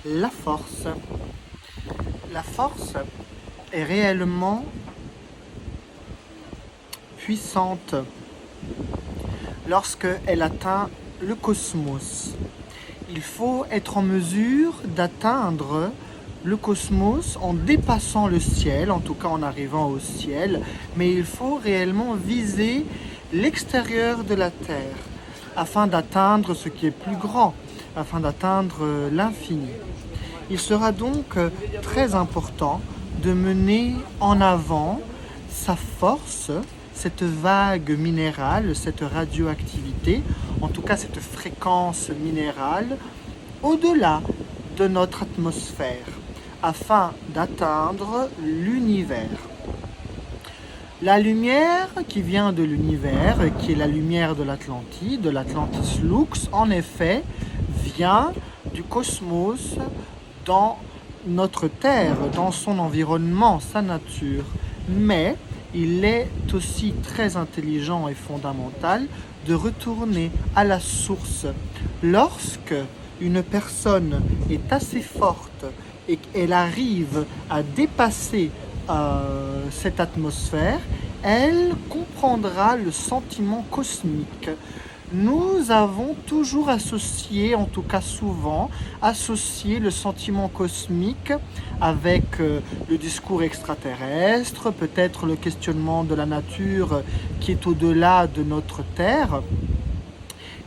La force. La force est réellement puissante lorsqu'elle atteint le cosmos. Il faut être en mesure d'atteindre le cosmos en dépassant le ciel, en tout cas en arrivant au ciel, mais il faut réellement viser l'extérieur de la Terre afin d'atteindre ce qui est plus grand, afin d'atteindre l'infini. Il sera donc très important de mener en avant sa force, cette vague minérale, cette radioactivité, en tout cas cette fréquence minérale, au-delà de notre atmosphère, afin d'atteindre l'univers. La lumière qui vient de l'univers, qui est la lumière de l'Atlantide, de l'Atlantis Lux, en effet, vient du cosmos dans notre Terre, dans son environnement, sa nature. Mais il est aussi très intelligent et fondamental de retourner à la source. Lorsque une personne est assez forte et qu'elle arrive à dépasser cette atmosphère, elle comprendra le sentiment cosmique. Nous avons toujours associé, en tout cas souvent, associé le sentiment cosmique avec le discours extraterrestre, peut-être le questionnement de la nature qui est au-delà de notre Terre.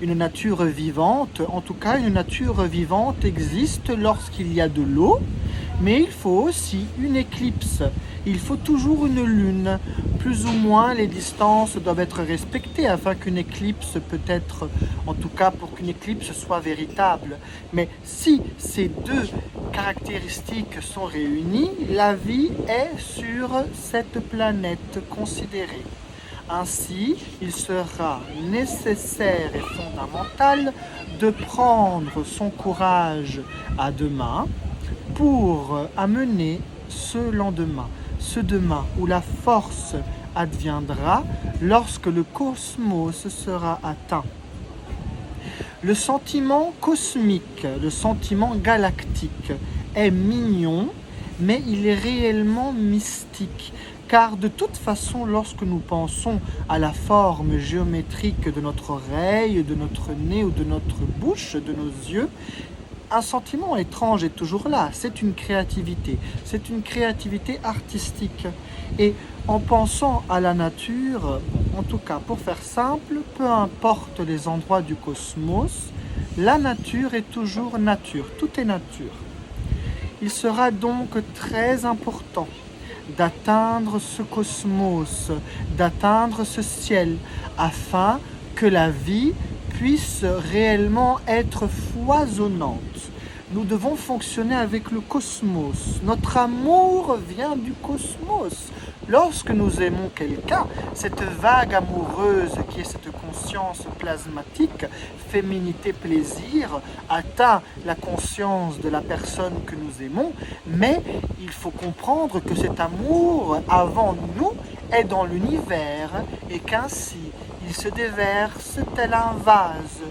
Une nature vivante, en tout cas une nature vivante existe lorsqu'il y a de l'eau, mais il faut aussi une éclipse. Il faut toujours une lune. Plus ou moins, les distances doivent être respectées afin qu'une éclipse peut être, en tout cas pour qu'une éclipse soit véritable. Mais si ces deux caractéristiques sont réunies, la vie est sur cette planète considérée. Ainsi, il sera nécessaire et fondamental de prendre son courage à deux mains pour amener ce lendemain, ce demain où la force adviendra lorsque le cosmos sera atteint. Le sentiment cosmique, le sentiment galactique est mignon, mais il est réellement mystique. Car de toute façon, lorsque nous pensons à la forme géométrique de notre oreille, de notre nez ou de notre bouche, de nos yeux, un sentiment étrange est toujours là. C'est une créativité artistique. Et en pensant à la nature, en tout cas pour faire simple, peu importe les endroits du cosmos, la nature est toujours nature, tout est nature. Il sera donc très important d'atteindre ce cosmos, d'atteindre ce ciel, afin que la vie puisse réellement être foisonnante. Nous devons fonctionner avec le cosmos. Notre amour vient du cosmos. Lorsque nous aimons quelqu'un, cette vague amoureuse qui est cette conscience plasmatique, féminité-plaisir, atteint la conscience de la personne que nous aimons, mais il faut comprendre que cet amour, avant nous, est dans l'univers et qu'ainsi, il se déverse tel un vase.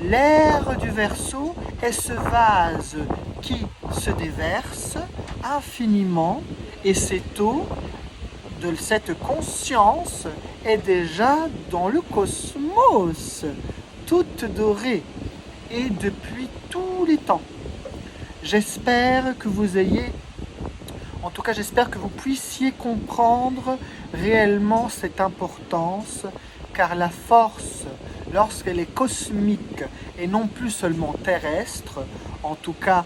L'ère du Verseau est ce vase qui se déverse infiniment et cette eau de cette conscience est déjà dans le cosmos, toute dorée et depuis tous les temps. J'espère que vous ayez, en tout cas j'espère que vous puissiez comprendre réellement cette importance, car la force, lorsqu'elle est cosmique et non plus seulement terrestre, en tout cas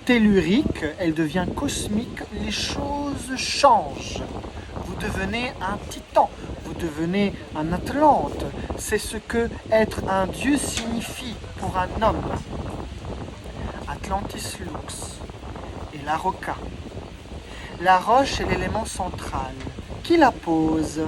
tellurique, elle devient cosmique, les choses changent. Vous devenez un titan, vous devenez un Atlante. C'est ce que être un dieu signifie pour un homme. Atlantis Lux et la roca. La roche est l'élément central. Qui la pose ?